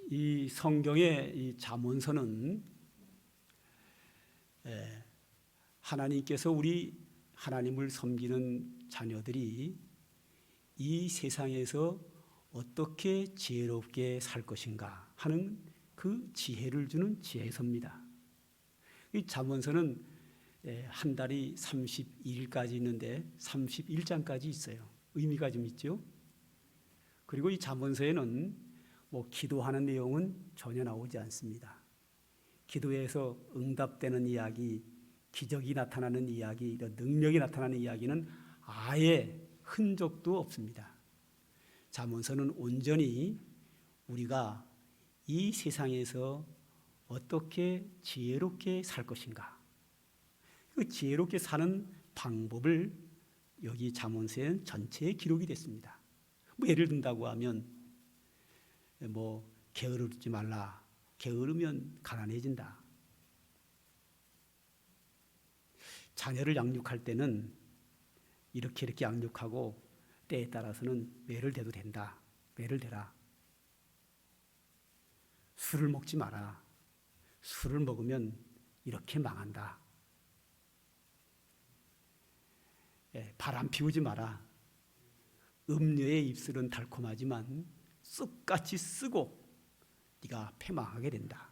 이 성경의 이 잠언서는 하나님께서 우리 하나님을 섬기는 자녀들이 이 세상에서 어떻게 지혜롭게 살 것인가 하는 그 지혜를 주는 지혜서입니다. 이 잠언서는 한 달이 32일까지 있는데 31장까지 있어요. 의미가 좀 있죠. 그리고 이 잠언서에는 기도하는 내용은 전혀 나오지 않습니다. 기도에서 응답되는 이야기, 기적이 나타나는 이야기, 능력이 나타나는 이야기는 아예 흔적도 없습니다. 잠언서는 온전히 우리가 이 세상에서 어떻게 지혜롭게 살 것인가, 그 지혜롭게 사는 방법을 여기 잠언서에 전체에 기록이 됐습니다. 예를 든다고 하면 게으르지 말라. 게으르면 가난해진다. 자녀를 양육할 때는 이렇게 양육하고 때에 따라서는 매를 대도 된다. 매를 대라. 술을 먹지 마라. 술을 먹으면 이렇게 망한다. 바람 피우지 마라. 음료의 입술은 달콤하지만 쑥같이 쓰고 네가 패망하게 된다.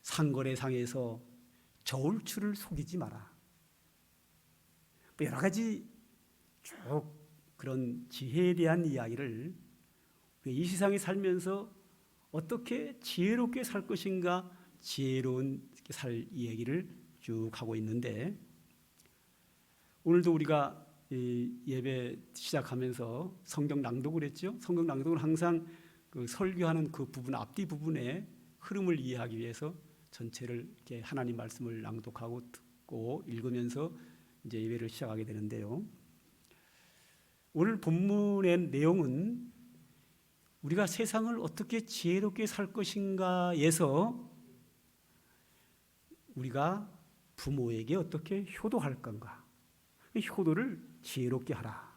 상거래상에서 저울추를 속이지 마라. 여러 가지 쭉 그런 지혜에 대한 이야기를 이 세상에 살면서 어떻게 지혜롭게 살 것인가, 지혜로운 살 이야기를 쭉 하고 있는데, 오늘도 우리가 예배 시작하면서 성경 낭독을 했죠. 성경 낭독을 항상 그 설교하는 그 부분, 앞뒤 부분의 흐름을 이해하기 위해서 전체를 이렇게 하나님 말씀을 낭독하고 듣고 읽으면서 이제 예배를 시작하게 되는데요. 오늘 본문의 내용은 우리가 세상을 어떻게 지혜롭게 살 것인가에서 우리가 부모에게 어떻게 효도할 건가, 효도를 지혜롭게 하라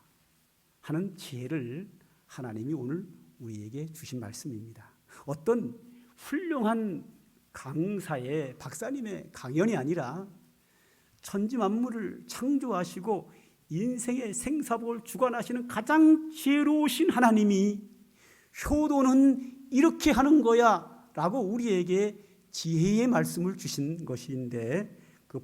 하는 지혜를 하나님이 오늘 우리에게 주신 말씀입니다. 어떤 훌륭한 강사의 박사님의 강연이 아니라 천지 만물을 창조하시고 인생의 생사복을 주관하시는 가장 지혜로우신 하나님이 효도는 이렇게 하는 거야 라고 우리에게 지혜의 말씀을 주신 것인데, 그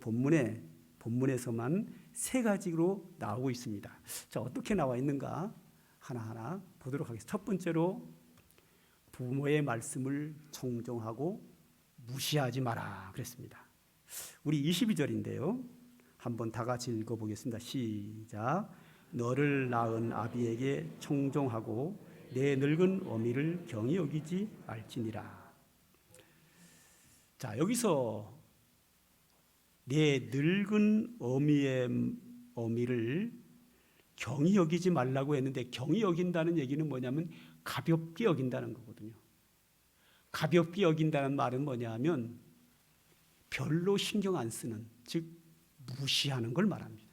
본문에서만 3가지로 나오고 있습니다. 자, 어떻게 나와 있는가 하나하나 보도록 하겠습니다. 첫 번째로, 부모의 말씀을 청종하고 무시하지 마라 그랬습니다. 우리 22절인데요. 한번 다 같이 읽어보겠습니다. 시작. 너를 낳은 아비에게 청종하고 내 늙은 어미를 경히 여기지 말지니라. 자, 여기서 내 늙은 어미를 경히 여기지 말라고 했는데, 경히 여긴다는 얘기는 뭐냐면 가볍게 여긴다는 거거든요. 가볍게 여긴다는 말은 뭐냐면 별로 신경 안 쓰는, 즉 무시하는 걸 말합니다.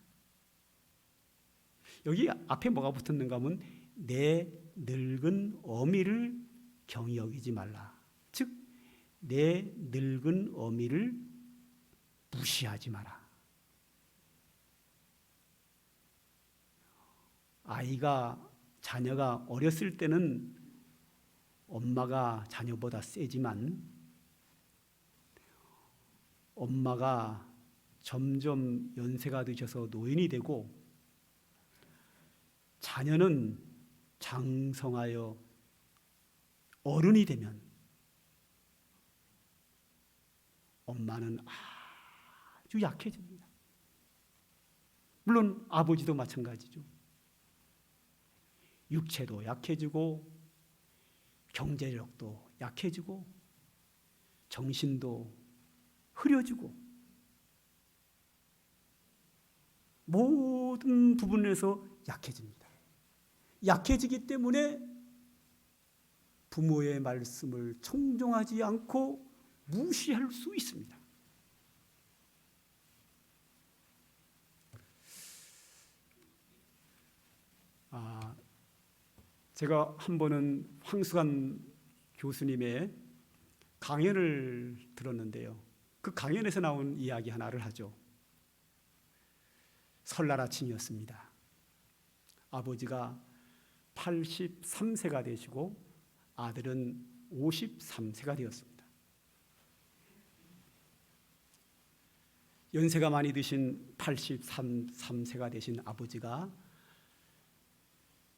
여기 앞에 뭐가 붙었는가 하면 내 늙은 어미를 경히 여기지 말라. 즉 내 늙은 어미를 무시하지 마라. 자녀가 어렸을 때는 엄마가 자녀보다 세지만 엄마가 점점 연세가 드셔서 노인이 되고 자녀는 장성하여 어른이 되면 엄마는 아주 약해집니다. 물론 아버지도 마찬가지죠. 육체도 약해지고 경제력도 약해지고 정신도 흐려지고 모든 부분에서 약해집니다. 약해지기 때문에 부모의 말씀을 청종하지 않고 무시할 수 있습니다. 제가 한 번은 황수관 교수님의 강연을 들었는데요. 그 강연에서 나온 이야기 하나를 하죠. 설날 아침이었습니다. 아버지가 83세가 되시고 아들은 53세가 되었습니다. 연세가 많이 드신 83세가 되신 아버지가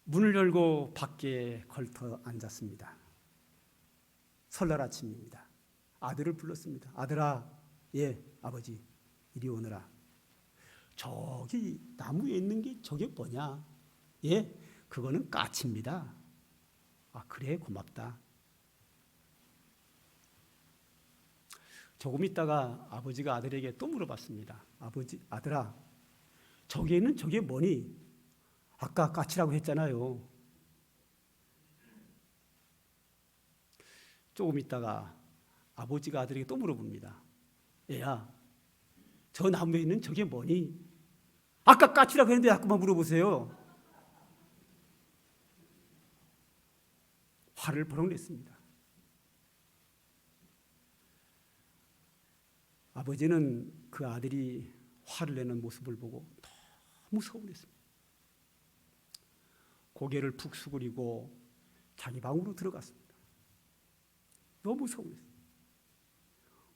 문을 열고 밖에 걸터 앉았습니다. 설날 아침입니다. 아들을 불렀습니다. 아들아, 예, 아버지, 이리 오너라. 저기 나무에 있는 게 저게 뭐냐? 예, 그거는 까치입니다. 아, 그래, 고맙다. 조금 있다가 아버지가 아들에게 또 물어봤습니다. 아버지, 아들아, 저기에는 저게 뭐니? 아까 까치라고 했잖아요. 조금 있다가 아버지가 아들에게 또 물어봅니다. 얘야, 저 나무에 있는 저게 뭐니? 아까 까치라고 했는데 자꾸만 물어보세요. 화를 버럭 냈습니다. 아버지는 그 아들이 화를 내는 모습을 보고 너무 서운했습니다. 고개를 푹 숙이고 자기 방으로 들어갔습니다. 너무 서운했습니다.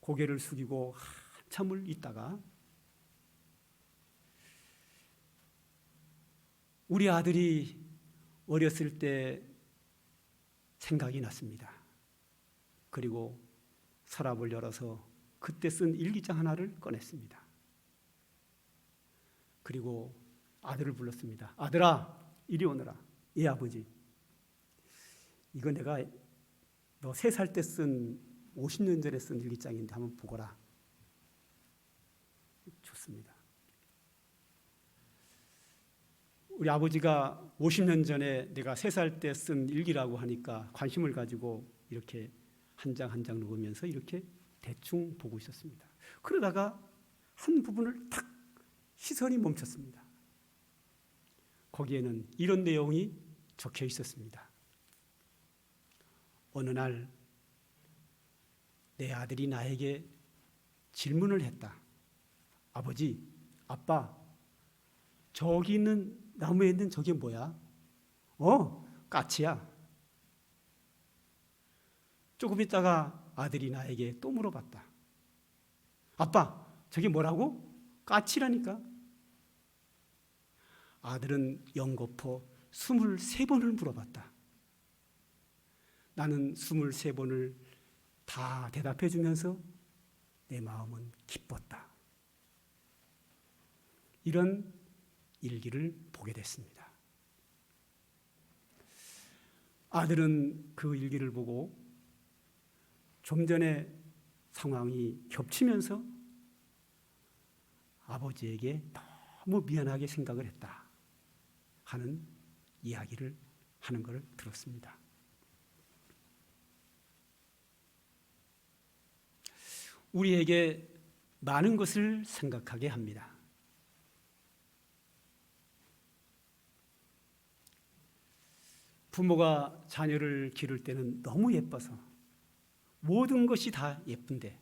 고개를 숙이고 한참을 있다가 우리 아들이 어렸을 때 생각이 났습니다. 그리고 서랍을 열어서 그때 쓴 일기장 하나를 꺼냈습니다. 그리고 아들을 불렀습니다. 아들아, 이리 오너라. 예, 아버지. 이거 내가 너 3살 때 쓴 50년 전에 쓴 일기장인데 한번 보거라. 좋습니다. 우리 아버지가 50년 전에 내가 3살 때 쓴 일기라고 하니까 관심을 가지고 이렇게 한 장 한 장 놓으면서 이렇게 대충 보고 있었습니다. 그러다가 한 부분을 탁 시선이 멈췄습니다. 거기에는 이런 내용이 적혀 있었습니다. 어느 날 내 아들이 나에게 질문을 했다. 아버지, 아빠, 저기 있는 나무에 있는 저게 뭐야? 까치야. 조금 있다가 아들이 나에게 또 물어봤다. 아빠, 저게 뭐라고? 까치라니까. 아들은 연거푸 23번을 물어봤다. 나는 23번을 다 대답해 주면서 내 마음은 기뻤다. 이런 일기를 보게 됐습니다. 아들은 그 일기를 보고 좀 전에 상황이 겹치면서 아버지에게 너무 미안하게 생각을 했다 하는 이야기를 하는 것을 들었습니다. 우리에게 많은 것을 생각하게 합니다. 부모가 자녀를 기를 때는 너무 예뻐서 모든 것이 다 예쁜데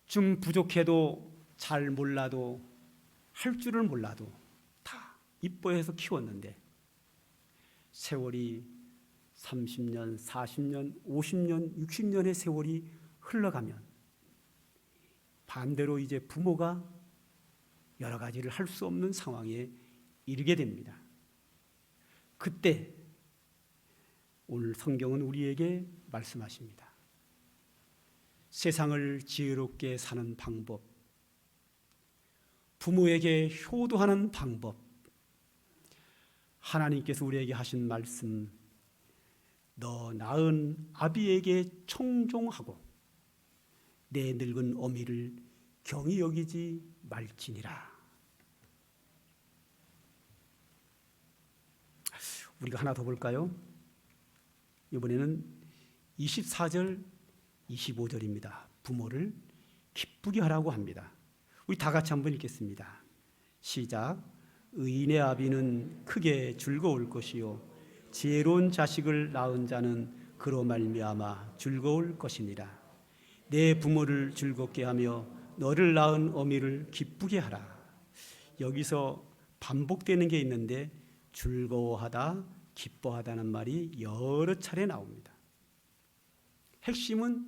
좀 부족해도 잘 몰라도 할 줄을 몰라도 다 이뻐해서 키웠는데 세월이 30년, 40년, 50년, 60년의 세월이 흘러가면 반대로 이제 부모가 여러 가지를 할 수 없는 상황에 이르게 됩니다. 그때 오늘 성경은 우리에게 말씀하십니다. 세상을 지혜롭게 사는 방법, 부모에게 효도하는 방법, 하나님께서 우리에게 하신 말씀, 너 낳은 아비에게 청종하고 내 늙은 어미를 경히 여기지 말지니라. 우리가 하나 더 볼까요? 이번에는 24절, 25절입니다. 부모를 기쁘게 하라고 합니다. 우리 다 같이 한번 읽겠습니다. 시작. 의인의 아비는 크게 즐거울 것이요 지혜로운 자식을 낳은 자는 그로 말미암아 즐거울 것이니라. 내 부모를 즐겁게 하며 너를 낳은 어미를 기쁘게 하라. 여기서 반복되는 게 있는데 즐거워하다, 기뻐하다는 말이 여러 차례 나옵니다. 핵심은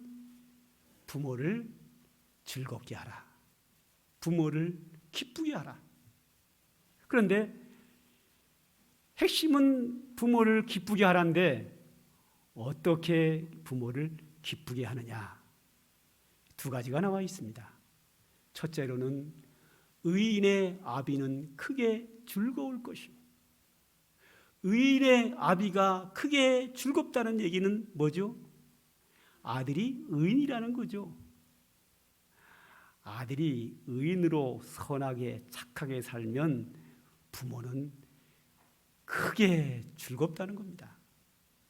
부모를 즐겁게 하라, 부모를 기쁘게 하라. 그런데 핵심은 부모를 기쁘게 하라인데 어떻게 부모를 기쁘게 하느냐? 두 가지가 나와 있습니다. 첫째로는 의인의 아비는 크게 즐거울 것이요. 의인의 아비가 크게 즐겁다는 얘기는 뭐죠? 아들이 의인이라는 거죠. 아들이 의인으로 선하게 착하게 살면 부모는 크게 즐겁다는 겁니다.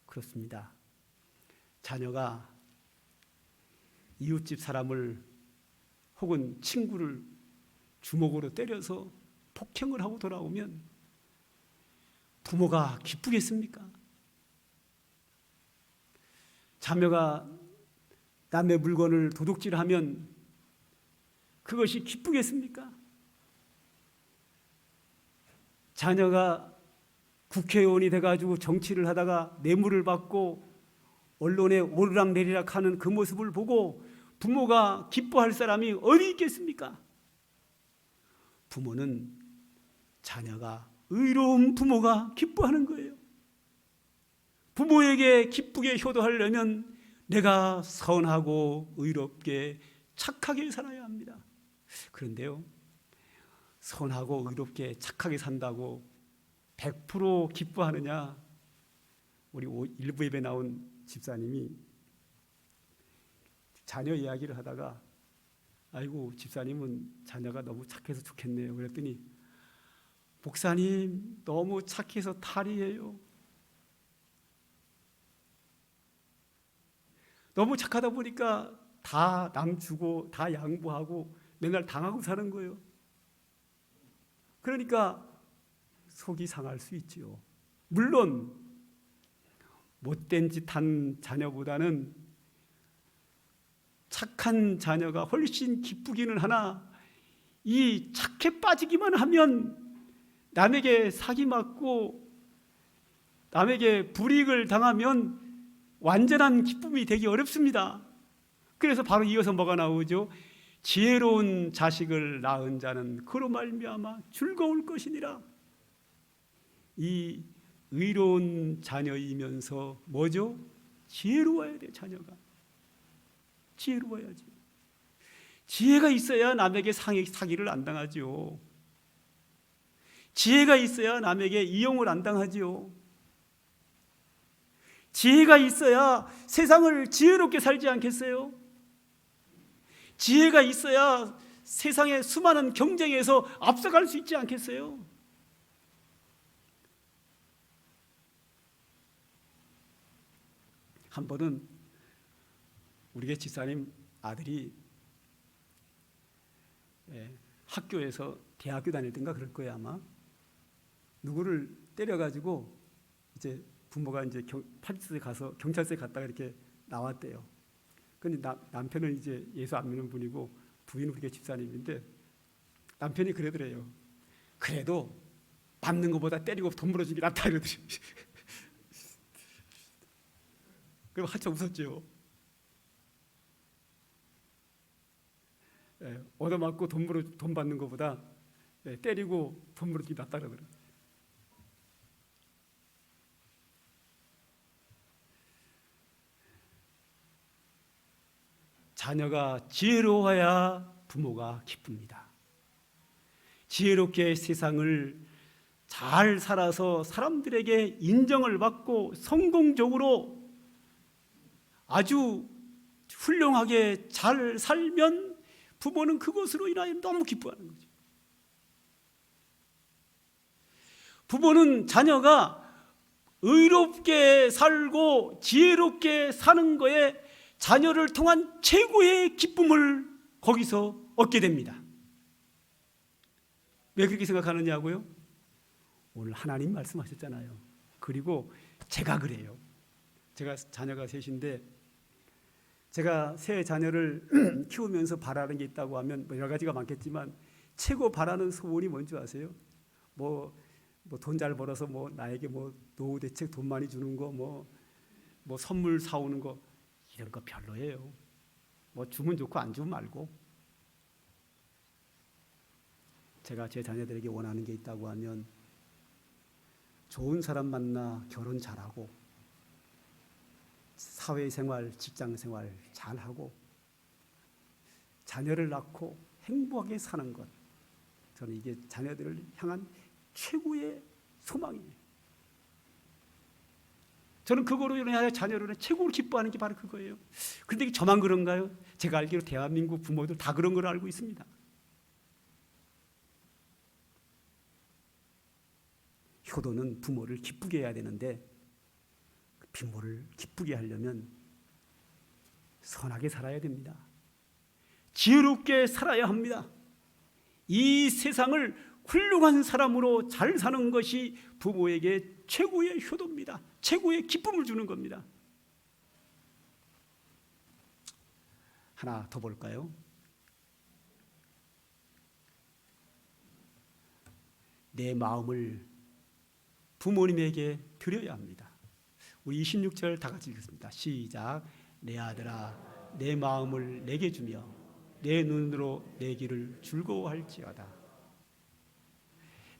그렇습니다. 자녀가 이웃집 사람을 혹은 친구를 주먹으로 때려서 폭행을 하고 돌아오면 부모가 기쁘겠습니까? 자녀가 남의 물건을 도둑질하면 그것이 기쁘겠습니까? 자녀가 국회의원이 돼가지고 정치를 하다가 뇌물을 받고 언론에 오르락내리락 하는 그 모습을 보고 부모가 기뻐할 사람이 어디 있겠습니까? 부모는 자녀가 의로운 부모가 기뻐하는 거예요. 부모에게 기쁘게 효도하려면 내가 선하고 의롭게 착하게 살아야 합니다. 그런데요, 선하고 의롭게 착하게 산다고 100% 기뻐하느냐? 우리 일부 예배 나온 집사님이 자녀 이야기를 하다가 아이고 집사님은 자녀가 너무 착해서 좋겠네요. 그랬더니 목사님 너무 착해서 탈이에요. 너무 착하다 보니까 다 남 주고 다 양보하고 맨날 당하고 사는 거예요. 그러니까 속이 상할 수 있지요. 물론 못된 짓 한 자녀보다는 착한 자녀가 훨씬 기쁘기는 하나 이 착해 빠지기만 하면 남에게 사기맞고 남에게 불이익을 당하면 완전한 기쁨이 되기 어렵습니다. 그래서 바로 이어서 뭐가 나오죠? 지혜로운 자식을 낳은 자는 그로 말미암아 즐거울 것이니라. 이 의로운 자녀이면서 뭐죠? 지혜로워야 돼. 자녀가 지혜로워야지. 지혜가 있어야 남에게 사기를 안 당하죠. 지혜가 있어야 남에게 이용을 안 당하죠. 지혜가 있어야 세상을 지혜롭게 살지 않겠어요? 지혜가 있어야 세상의 수많은 경쟁에서 앞서갈 수 있지 않겠어요? 한 번은 우리 집사님 아들이 학교에서 대학교 다니든가 그럴 거예요 아마. 누구를 때려가지고 이제 부모가 이제 파출소에 가서 경찰서에 갔다가 이렇게 나왔대요. 근데 남편은 이제 예수 안 믿는 분이고 부인은 우리 집사님인데 남편이 그러더래요. 그래도 밟는 것보다 때리고 돈 벌어주는 게 낫다 이러더래요. 그럼 한참 웃었죠. 얻어맞고 돈 받는 것보다 때리고 돈 벌어주는 게 낫다 그러더라고요. 자녀가 지혜로워야 부모가 기쁩니다. 지혜롭게 세상을 잘 살아서 사람들에게 인정을 받고 성공적으로 아주 훌륭하게 잘 살면 부모는 그것으로 인하여 너무 기뻐하는 거죠. 부모는 자녀가 의롭게 살고 지혜롭게 사는 거에 자녀를 통한 최고의 기쁨을 거기서 얻게 됩니다. 왜 그렇게 생각하느냐고요? 오늘 하나님 말씀하셨잖아요. 그리고 제가 그래요. 제가 자녀가 셋인데 제가 세 자녀를 키우면서 바라는 게 있다고 하면 여러 가지가 많겠지만 최고 바라는 소원이 뭔지 아세요? 뭐 돈 잘 벌어서 뭐 나에게 뭐 노후 대책 돈 많이 주는 거 뭐 선물 사오는 거 이런 거 별로예요. 뭐 주면 좋고 안 주면 말고. 제가 제 자녀들에게 원하는 게 있다고 하면 좋은 사람 만나 결혼 잘하고 사회생활, 직장생활 잘하고 자녀를 낳고 행복하게 사는 것. 저는 이게 자녀들을 향한 최고의 소망이에요. 저는 그거로 인하여 자녀를 최고로 기뻐하는 게 바로 그거예요. 그런데 저만 그런가요? 제가 알기로 대한민국 부모들 다 그런 걸 알고 있습니다. 효도는 부모를 기쁘게 해야 되는데 부모를 기쁘게 하려면 선하게 살아야 됩니다. 지혜롭게 살아야 합니다. 이 세상을 훌륭한 사람으로 잘 사는 것이 부모에게 최고의 효도입니다. 최고의 기쁨을 주는 겁니다. 하나 더 볼까요? 내 마음을 부모님에게 드려야 합니다. 우리 26절 다 같이 읽겠습니다. 시작. 내 아들아 내 마음을 내게 주며 내 눈으로 내 길을 즐거워할지어다.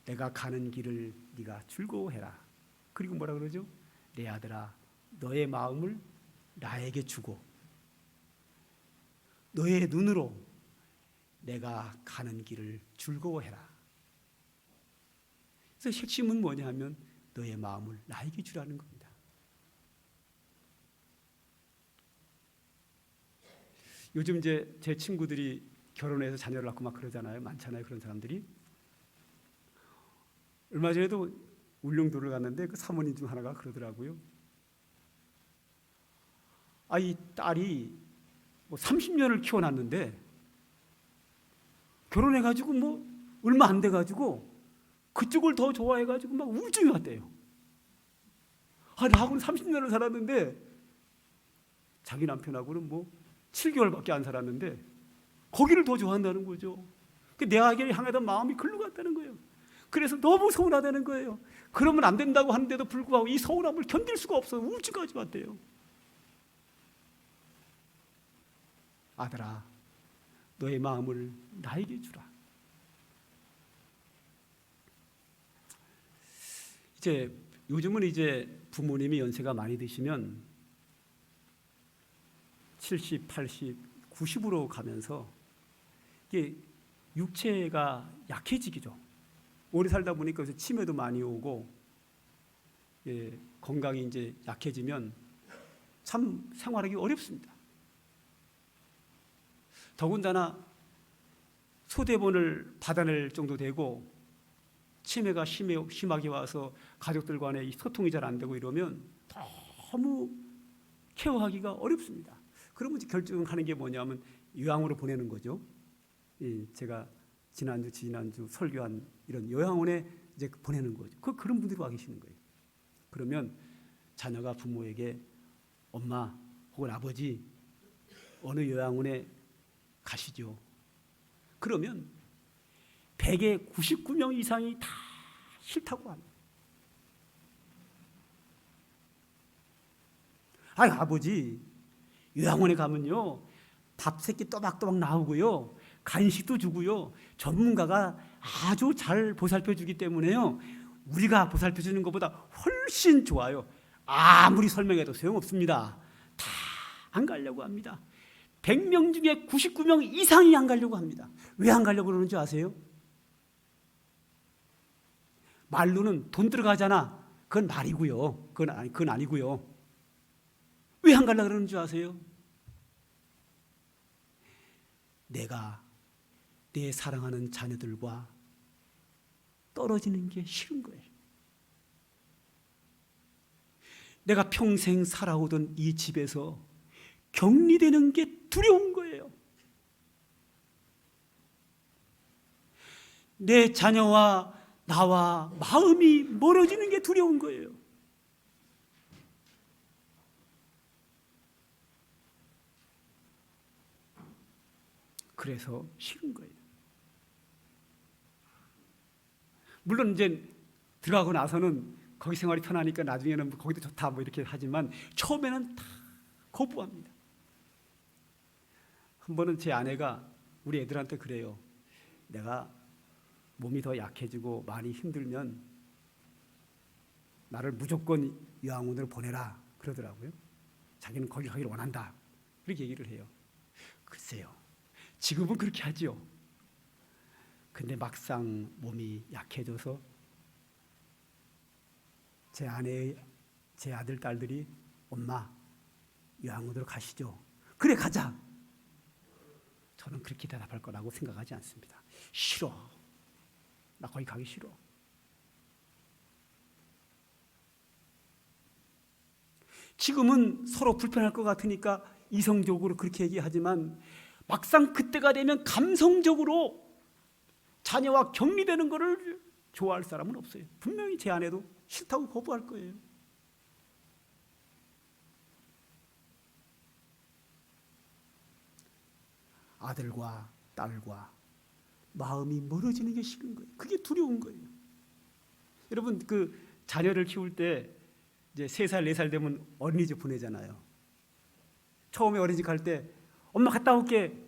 내가 가는 길을 네가 즐거워해라. 그리고 뭐라 그러죠? 내 아들아 너의 마음을 나에게 주고 너의 눈으로 내가 가는 길을 즐거워해라. 그래서 핵심은 뭐냐 하면 너의 마음을 나에게 주라는 겁니다. 요즘 이제 제 친구들이 결혼해서 자녀를 낳고 막 그러잖아요. 많잖아요. 그런 사람들이. 얼마 전에도 울릉도를 갔는데 그 사모님 중 하나가 그러더라고요. 이 딸이 뭐 30년을 키워놨는데 결혼해가지고 뭐 얼마 안 돼가지고 그쪽을 더 좋아해가지고 막 우울증이 왔대요. 나하고는 30년을 살았는데 자기 남편하고는 뭐 7개월밖에 안 살았는데 거기를 더 좋아한다는 거죠. 내에게 향하던 마음이 글로 갔다는 거예요. 그래서 너무 서운하다는 거예요. 그러면 안 된다고 하는데도 불구하고 이 서운함을 견딜 수가 없어요. 우울증까지 왔대요. 아들아, 너의 마음을 나에게 주라. 이제 요즘은 이제 부모님이 연세가 많이 드시면 70, 80, 90으로 가면서 이게 육체가 약해지기죠. 오래 살다 보니까 치매도 많이 오고 건강이 이제 약해지면 참 생활하기 어렵습니다. 더군다나 소대본을 받아낼 정도 되고 치매가 심하게 와서 가족들 간에 소통이 잘 안 되고 이러면 너무 케어하기가 어렵습니다. 그러면 이제 결정하는 게 뭐냐면 요양원으로 보내는 거죠. 제가 지난주 설교한 이런 요양원에 이제 보내는 거죠. 그런 분들이 와 계시는 거예요. 그러면 자녀가 부모에게 엄마 혹은 아버지 어느 요양원에 가시죠. 그러면 100에 99명 이상이 다 싫다고 합니다. 아버지 요양원에 가면요 밥 새끼 또박또박 나오고요 간식도 주고요 전문가가 아주 잘 보살펴주기 때문에요 우리가 보살펴주는 것보다 훨씬 좋아요. 아무리 설명해도 소용없습니다. 다 안 가려고 합니다. 100명 중에 99명 이상이 안 가려고 합니다. 왜 안 가려고 그러는 줄 아세요? 말로는 돈 들어가잖아. 그건 말이고요. 그건 아니고요. 왜 안 가려고 그러는 줄 아세요? 내가 내 사랑하는 자녀들과 떨어지는 게 싫은 거예요. 내가 평생 살아오던 이 집에서 격리되는 게 두려운 거예요. 내 자녀와 나와 마음이 멀어지는 게 두려운 거예요. 그래서 싫은 거예요. 물론 이제 들어가고 나서는 거기 생활이 편하니까 나중에는 거기도 좋다 뭐 이렇게 하지만 처음에는 다 거부합니다. 한 번은 제 아내가 우리 애들한테 그래요. 내가 몸이 더 약해지고 많이 힘들면 나를 무조건 요양원으로 보내라 그러더라고요. 자기는 거기 가기를 원한다. 그렇게 얘기를 해요. 글쎄요. 지금은 그렇게 하지요. 근데 막상 몸이 약해져서 제 아내, 제 아들, 딸들이 엄마 요양원으로 가시죠. 그래 가자. 저는 그렇게 대답할 거라고 생각하지 않습니다. 싫어. 나 거기 가기 싫어. 지금은 서로 불편할 것 같으니까 이성적으로 그렇게 얘기하지만 막상 그때가 되면 감성적으로 자녀와 격리되는 것을 좋아할 사람은 없어요. 분명히 제 아내도 싫다고 거부할 거예요. 아들과 딸과 마음이 멀어지는 게 싫은 거예요. 그게 두려운 거예요. 여러분 그 자녀를 키울 때 이제 3살, 4살 되면 어린이집 보내잖아요. 처음에 어린이집 갈 때 엄마 갔다 올게.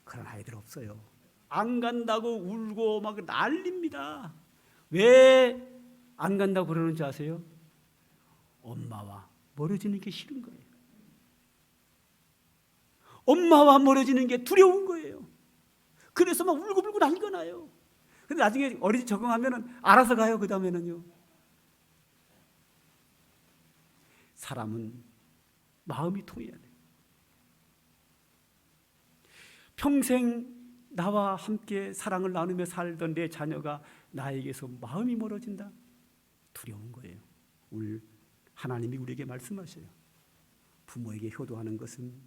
그런 아이들 없어요. 안 간다고 울고 막 난립니다. 왜 안 간다고 그러는지 아세요? 엄마와 멀어지는 게 싫은 거예요. 엄마와 멀어지는 게 두려운 거예요. 그래서 막 울고불고 난리가 나요. 근데 나중에 어린이집 적응하면 알아서 가요. 그 다음에는요. 사람은 마음이 통해야 돼요. 평생 나와 함께 사랑을 나누며 살던 내 자녀가 나에게서 마음이 멀어진다? 두려운 거예요. 오늘 하나님이 우리에게 말씀하셔요. 부모에게 효도하는 것은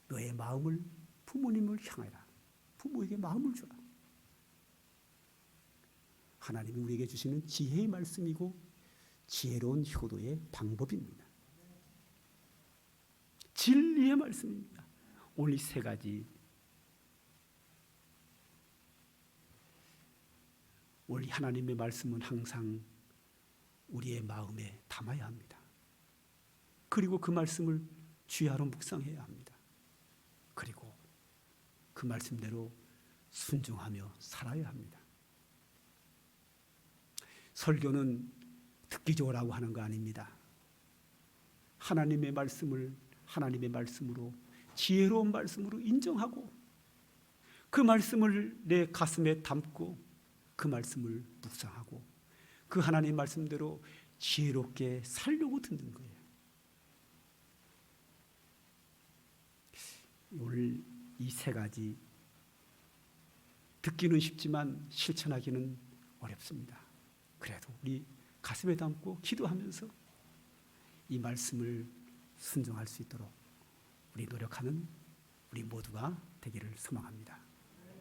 너의 마음을 부모님을 향하라. 부모에게 마음을 주라. 하나님이 우리에게 주시는 지혜의 말씀이고 지혜로운 효도의 방법입니다. 진리의 말씀입니다. 오늘 이 3가지 오늘 하나님의 말씀은 항상 우리의 마음에 담아야 합니다. 그리고 그 말씀을 주야로 묵상해야 합니다. 그리고 그 말씀대로 순종하며 살아야 합니다. 설교는 듣기 좋으라고 하는 거 아닙니다. 하나님의 말씀을 하나님의 말씀으로 지혜로운 말씀으로 인정하고 그 말씀을 내 가슴에 담고 그 말씀을 묵상하고 그 하나님 말씀대로 지혜롭게 살려고 듣는 거예요. 오늘 이 3가지 듣기는 쉽지만 실천하기는 어렵습니다. 그래도 우리 가슴에 담고 기도하면서 이 말씀을 순종할 수 있도록 우리 노력하는 우리 모두가 되기를 소망합니다.